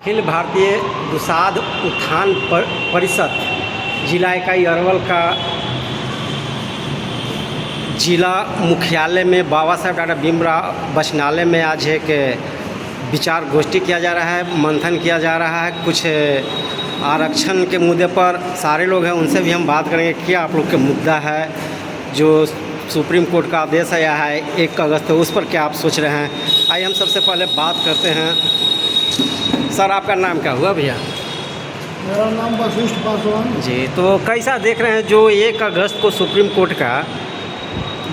अखिल भारतीय दुसाध उत्थान परिषद जिला इकाई अरवल का जिला मुख्यालय में बाबा साहेब डॉक्टर भीमराव वाचनालय में आज एक विचार गोष्ठी किया जा रहा है, मंथन किया जा रहा है। कुछ आरक्षण के मुद्दे पर सारे लोग हैं, उनसे भी हम बात करेंगे। क्या आप लोग के मुद्दा है जो सुप्रीम कोर्ट का आदेश आया है 1 अगस्त, उस पर क्या आप सोच रहे हैं? आइए हम सबसे पहले बात करते हैं। सर, आपका नाम क्या हुआ भैया? मेरा नाम वशिष्ठ पासवान जी। तो कैसा देख रहे हैं जो 1 अगस्त को सुप्रीम कोर्ट का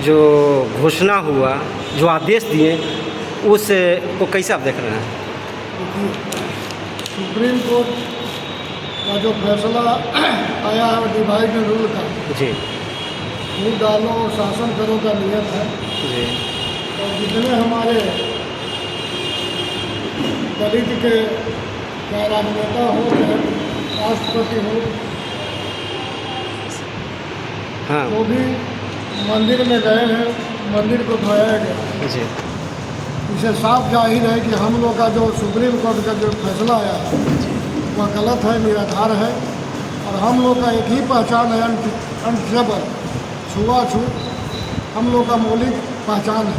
जो घोषणा हुआ, जो आदेश दिए, उस को कैसे आप देख रहे हैं? सुप्रीम कोर्ट का जो फैसला आया है डिवाइड एंड रूल का, जी फूट डालो और शासन करो का नियत है। जी और जितने हमारे दलित के चाहे राजनेता हो चाहे राष्ट्रपति हो, हाँ वो भी मंदिर में गए हैं, मंदिर को धोया गया। जी इसे साफ जाहिर है कि हम लोग का जो सुप्रीम कोर्ट का जो फैसला आया है वह गलत है, निराधार है। और हम लोग का एक ही पहचान है, अनट्रेबल, छुआछूत हम लोग का मौलिक पहचान है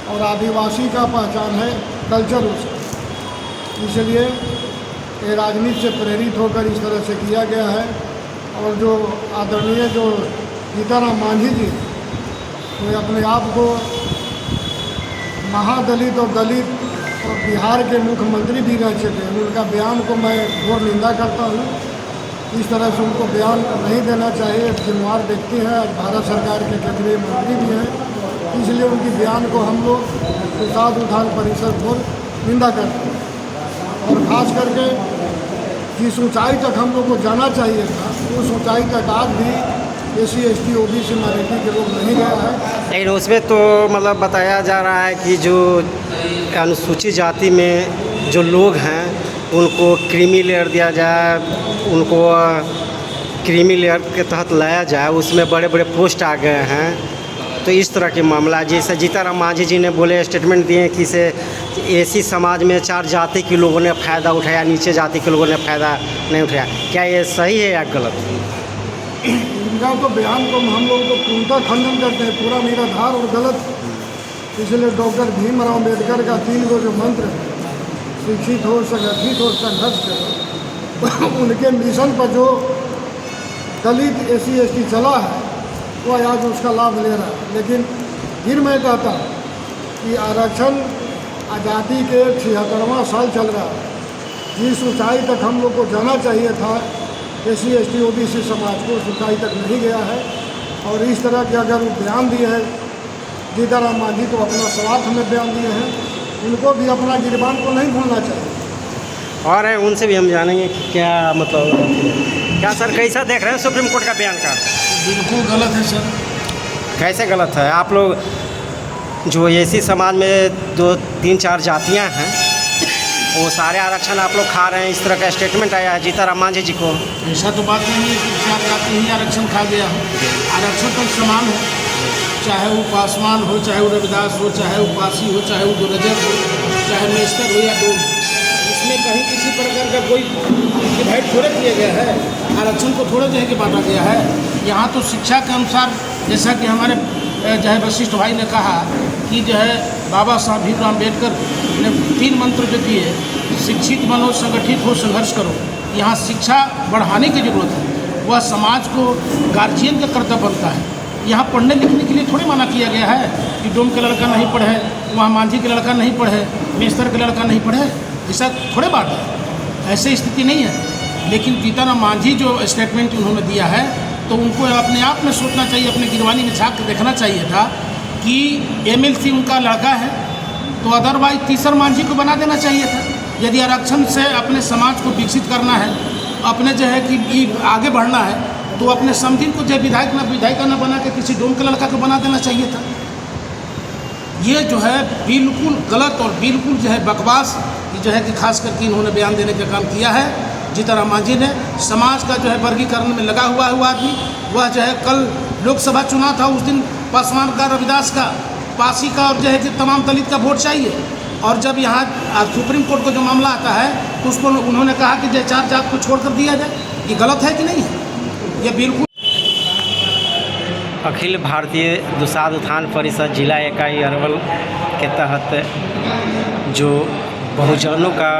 और आदिवासी का पहचान है कल्चर उसका। इसलिए ये राजनीति से प्रेरित होकर इस तरह से किया गया है। और जो आदरणीय जो सीताराम मांझी जी, वो अपने आप को महादलित और दलित और बिहार के मुख्यमंत्री भी रह चुके हैं, उनका बयान को मैं घोर निंदा करता हूँ। इस तरह से उनको बयान नहीं देना चाहिए। एक जिम्मेवार व्यक्ति हैं, आज भारत सरकार के केंद्रीय मंत्री भी हैं, इसलिए उनकी बयान को हम लोग दुसाध उत्थान परिषद को निंदा करते हैं। और ख़ास करके जिस ऊंचाई तक हम लोग को जाना चाहिए था, उस ऊंचाई तक आज भी SC ST OBC माइनॉरिटी के लोग नहीं गया है। लेकिन उसमें तो मतलब बताया जा रहा है कि जो अनुसूचित जाति में जो लोग हैं उनको क्रीमी लेयर दिया जाए, उनको क्रीमी लेयर के तहत लाया जाए, उसमें बड़े बड़े पोस्ट आ गए हैं। तो इस तरह के मामला, जैसे जीताराम मांझी जी ने बोले, स्टेटमेंट दिए कि इसे ऐसी समाज में 4 जाति के लोगों ने फ़ायदा उठाया, नीचे जाति के लोगों ने फ़ायदा नहीं उठाया। क्या ये सही है या गलत? इनका तो बयान को हम लोग तो पूर्णतः खंडन करते हैं, पूरा निराधार और गलत। इसलिए डॉक्टर भीमराव अम्बेडकर का 3 जो मंत्र है, शिक्षित हो, संगठित हो, संघर्ष करो, उनके मिशन पर जो दलित SC ST चला है वो आज उसका लाभ ले रहा है। लेकिन फिर मैं कहता हूँ कि आरक्षण आज़ादी के 76वां साल चल रहा है, जिस ऊंचाई तक हम लोग को जाना चाहिए था SC ST OBC समाज को, उस ऊंचाई तक नहीं गया है। और इस तरह के अगर वो बयान दिए हैं सीताराम मांझी, तो अपना स्वार्थ में बयान दिए हैं, उनको भी अपना गिरबान को नहीं भूलना चाहिए। और है, उनसे भी हम जानेंगे कि क्या मतलब, क्या सर कैसा देख रहे हैं सुप्रीम कोर्ट का बयान का? बिल्कुल गलत है सर। कैसे गलत है? आप लोग जो ऐसी समाज में 2-3-4 जातियां हैं, वो सारे आरक्षण आप लोग खा रहे हैं, इस तरह का स्टेटमेंट आया है जीताराम मांझी जी को। ऐसा तो बात नहीं है कि 4 जाति ही आरक्षण खा गया हो। आरक्षण तो समान है, चाहे वो पासवान हो, चाहे वो रविदास हो, चाहे वो पासी हो, चाहे वो गुर्जर हो, चाहे मेस्टर हो या डोम। इसमें कहीं किसी प्रकार का कोई डिवाइड थोड़े किया गया है, आरक्षण को थोड़े जो है कि बांटा गया है। यहाँ तो शिक्षा के अनुसार, जैसा कि हमारे जो है वशिष्ठ भाई ने कहा कि जो है बाबा साहब भीमराव अम्बेडकर ने 3 मंत्र जो दिए, शिक्षित बनो, संगठित हो, संघर्ष करो। यहाँ शिक्षा बढ़ाने की ज़रूरत है, वह समाज को गार्जियन का कर्तव्य बनता है। यहाँ पढ़ने लिखने के लिए थोड़ी मना किया गया है कि डोम का लड़का नहीं पढ़े, वहाँ मांझी का लड़का नहीं पढ़े, मेस्तर का लड़का नहीं पढ़े, ऐसा थोड़े बात है, ऐसी स्थिति नहीं है। लेकिन जीताराम मांझी जो स्टेटमेंट उन्होंने दिया है, तो उनको अपने आप में सोचना चाहिए, अपने गिरवानी में झाँक के देखना चाहिए था कि MLC उनका लड़का है, तो अदरवाइज तीसर मांझी को बना देना चाहिए था। यदि आरक्षण से अपने समाज को विकसित करना है, अपने जो है कि आगे बढ़ना है, तो अपने समधिन को जो विधायिका न बना के किसी डोम के लड़का को बना देना चाहिए था। ये जो है बिल्कुल गलत और बिल्कुल जो है बकवास जो है कि खास करके इन्होंने बयान देने का काम किया है। जीताराम मांझी ने समाज का जो है वर्गीकरण में लगा हुआ है वो आदमी, वह जो है कल लोकसभा चुनाव था, उस दिन पासवान का, रविदास का, पासी का और जो है कि तमाम दलित का वोट चाहिए। और जब यहाँ सुप्रीम कोर्ट को जो मामला आता है तो उसको उन्होंने कहा कि जय 4 जात को छोड़ कर दिया जाए। ये गलत है कि नहीं है? ये बिल्कुल। अखिल भारतीय दुसाध उत्थान परिषद जिला इकाई अरवल के तहत जो बहुजनों का,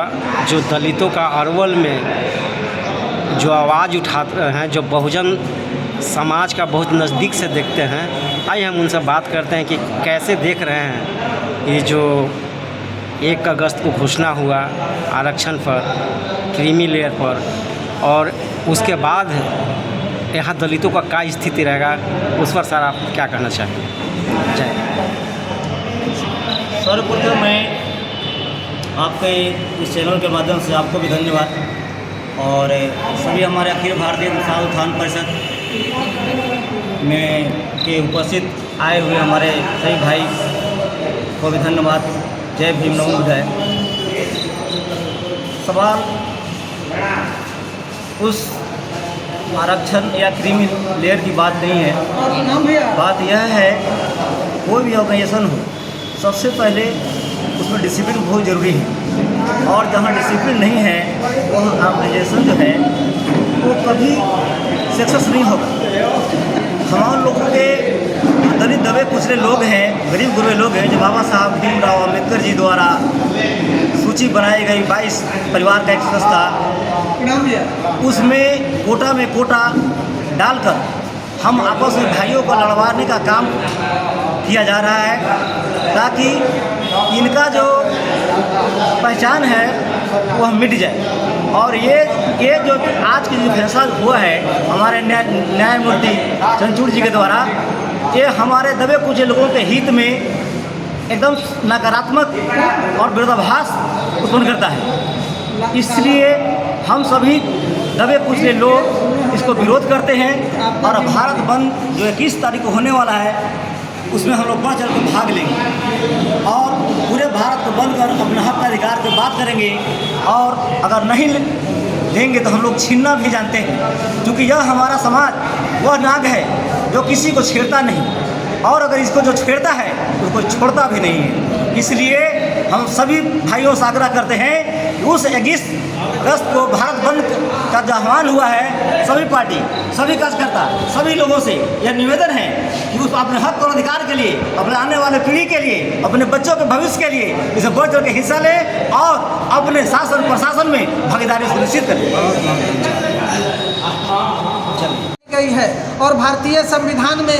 जो दलितों का अरवल में जो आवाज़ उठाते हैं, जो बहुजन समाज का बहुत नज़दीक से देखते हैं, आइए हम उनसे बात करते हैं कि कैसे देख रहे हैं ये जो 1 अगस्त को घोषणा हुआ आरक्षण पर, क्रीमी लेयर पर, और उसके बाद यहाँ दलितों का क्या स्थिति रहेगा, उस पर सर आप क्या कहना चाहेंगे? जय। सर्वप्रथम मैं आपके इस चैनल के माध्यम से आपको भी धन्यवाद, और सभी हमारे अखिल भारतीय दुसाध उत्थान परिषद में के उपस्थित आए हुए हमारे सभी भाई को भी धन्यवाद। जय भीम, नमो बुद्धाय। सवाल उस आरक्षण या क्रीमी लेयर की बात नहीं है। बात यह है, कोई भी ऑर्गेनाइजेशन हो, सबसे पहले उसमें डिसिप्लिन बहुत ज़रूरी है, और जहाँ डिसिप्लिन नहीं है वह ऑर्गेनाइजेशन जो है वो कभी सक्सेस नहीं होगा। हमारे लोगों के दलित दबे कुचले लोग हैं, गरीब गुरबे लोग हैं, जो बाबा साहब भीमराव अम्बेडकर जी द्वारा सूची बनाई गई 22 परिवार का एक संस्था, उसमें कोटा में कोटा डालकर हम आपस में भाइयों को लड़वाने का काम किया जा रहा है, ताकि इनका जो पहचान है वह मिट जाए। और ये जो आज की जो फैसला हुआ है हमारे न्यायमूर्ति चंद्रचूड़ जी के द्वारा, ये हमारे दबे कुचले लोगों के हित में एकदम नकारात्मक और विरोधाभास उत्पन्न करता है। इसलिए हम सभी दबे कुचले लोग इसको विरोध करते हैं, और भारत बंद जो 21 तारीख को होने वाला है उसमें हम लोग बढ़ चढ़ कर भाग लेंगे, और पूरे भारत को बंद कर अपने हक का अधिकार की बात करेंगे। और अगर नहीं देंगे तो हम लोग छीनना भी जानते हैं, क्योंकि यह हमारा समाज वह नाग है जो किसी को छेड़ता नहीं, और अगर इसको जो छेड़ता है तो कोई छोड़ता भी नहीं है। इसलिए हम सभी भाइयों से आग्रह करते हैं कि उस 21 अगस्त को भारत बंद का जो आह्वान हुआ है, सभी पार्टी, सभी कार्यकर्ता, सभी लोगों से यह निवेदन है कि उस अपने हक और अधिकार के लिए, अपने आने वाले पीढ़ी के लिए, अपने बच्चों के भविष्य के लिए इसे बढ़ चढ़ के हिस्सा लें, और अपने शासन प्रशासन में भागीदारी सुनिश्चित करें। गई है, और भारतीय संविधान में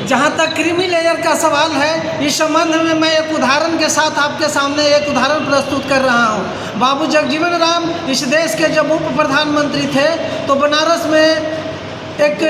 जहाँ तक क्रीमी लेयर का सवाल है, इस संबंध में मैं एक उदाहरण के साथ आपके सामने एक उदाहरण प्रस्तुत कर रहा हूँ। बाबू जगजीवन राम इस देश के जब उप प्रधानमंत्री थे तो बनारस में एक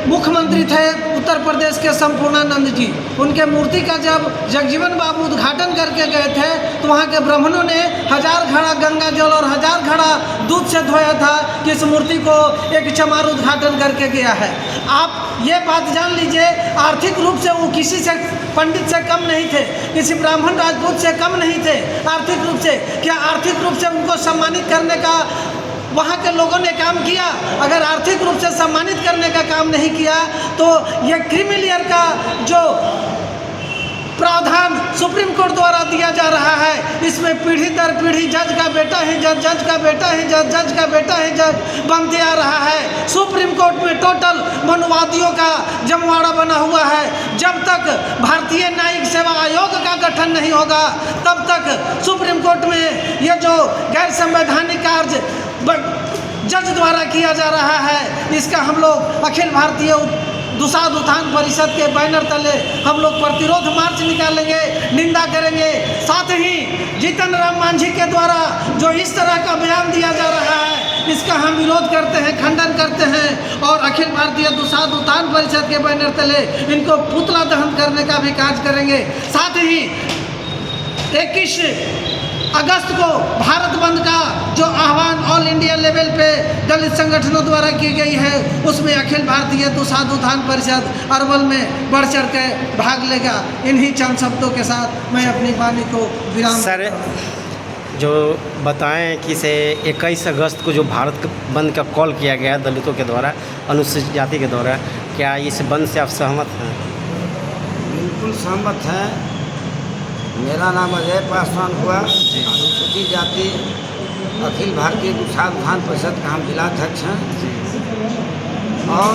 मुख्यमंत्री थे उत्तर प्रदेश के संपूर्णानंद जी, उनके मूर्ति का जब जगजीवन बाबू उद्घाटन करके गए थे तो वहाँ के ब्राह्मणों ने 1000 घड़ा गंगा जल और 1000 घड़ा दूध से धोया था कि इस मूर्ति को एक चमार उद्घाटन करके गया है। आप ये बात जान लीजिए, आर्थिक रूप से वो किसी से, पंडित से कम नहीं थे, किसी ब्राह्मण राजपूत से कम नहीं थे आर्थिक रूप से। क्या आर्थिक रूप से उनको सम्मानित करने का वहाँ के लोगों ने काम किया? अगर आर्थिक रूप से सम्मानित करने का काम नहीं किया तो ये क्रीमी लेयर का जो प्रावधान सुप्रीम कोर्ट द्वारा दिया जा रहा है, इसमें पीढ़ी दर पीढ़ी जज का बेटा है जज, जज का बेटा है जज, जज का बेटा है जज बनते आ रहा है। सुप्रीम कोर्ट में टोटल मनुवादियों का जमवाड़ा बना हुआ है। जब तक भारतीय न्यायिक सेवा आयोग का गठन नहीं होगा तब तक सुप्रीम कोर्ट में ये जो गैर संवैधानिक कार्य जज द्वारा किया जा रहा है, इसका हम लोग अखिल भारतीय दुसाध उत्थान परिषद के बैनर तले हम लोग प्रतिरोध मार्च निकालेंगे, निंदा करेंगे। साथ ही जीतन राम मांझी के द्वारा जो इस तरह का बयान दिया जा रहा है, इसका हम विरोध करते हैं, खंडन करते हैं, और अखिल भारतीय दुसाध उत्थान परिषद के बैनर तले इनको पुतला दहन करने का भी कार्य करेंगे। साथ ही 21 अगस्त को भारत बंद का जो आह्वान ऑल इंडिया लेवल पे दलित संगठनों द्वारा की गई है, उसमें अखिल भारतीय दुसाध उत्थान परिषद अरवल में बढ़ चढ़ के भाग लेगा। इन्हीं चंद शब्दों के साथ मैं अपनी वाणी को विराम। सर, जो बताएं कि से 21 अगस्त को जो भारत बंद का कॉल किया गया है दलितों के द्वारा, अनुसूचित जाति के द्वारा, क्या इस बंद से आप सहमत हैं? बिल्कुल सहमत हैं। मेरा नाम अजय पासवान हुआ, अनुसूचित जाति अखिल भारतीय किसान विधान परिषद का हम जिलाध्यक्ष हैं। और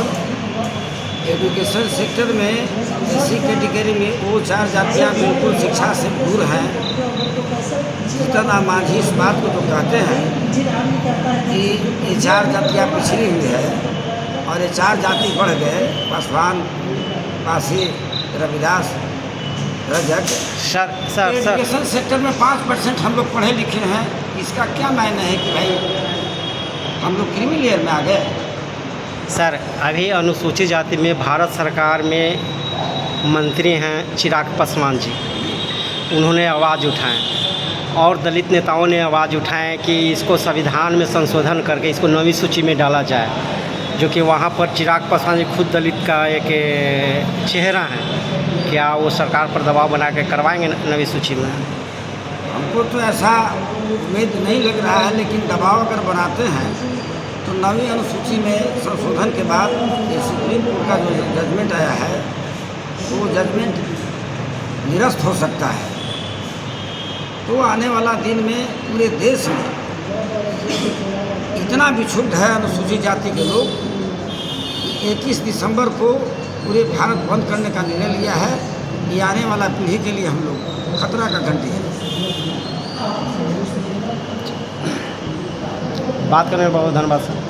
एजुकेशन सेक्टर में इसी कैटेगरी में वो 4 जातियाँ बिल्कुल शिक्षा से दूर हैं। जितना मांझी इस बात को तो कहते हैं कि ये 4 जातियाँ पिछड़ी हुई है और ये 4 जाति बढ़ गए, Paswan, Pasi, Ravidas, Rajak. Sir education sector में 5% हम लोग पढ़े लिखे हैं। इसका क्या मायने है कि भाई हम लोग क्रीमी लेयर में आ गए? सर, अभी अनुसूचित जाति में भारत सरकार में मंत्री हैं चिराग पासवान जी, उन्होंने आवाज़ उठाएं और दलित नेताओं ने आवाज़ उठाएं कि इसको संविधान में संशोधन करके इसको 9वीं सूची में डाला जाए, जो कि वहाँ पर चिराग पासवान जी खुद दलित का एक चेहरा है। क्या वो सरकार पर दबाव बना के करवाएंगे 9वीं सूची में? हमको तो ऐसा उम्मीद नहीं लग रहा है, लेकिन दबाव अगर बनाते हैं तो 9वीं अनुसूची में संशोधन के बाद ये सुप्रीम कोर्ट का जो जजमेंट आया है वो जजमेंट निरस्त हो सकता है। तो आने वाला दिन में पूरे देश में इतना विक्षुब्ध है अनुसूचित जाति के लोग, 21 दिसंबर को पूरे भारत बंद करने का निर्णय लिया है। ये आने वाला पीढ़ी के लिए हम लोग खतरा का घंटी है। बात करने में बहुत धन्यवाद सर।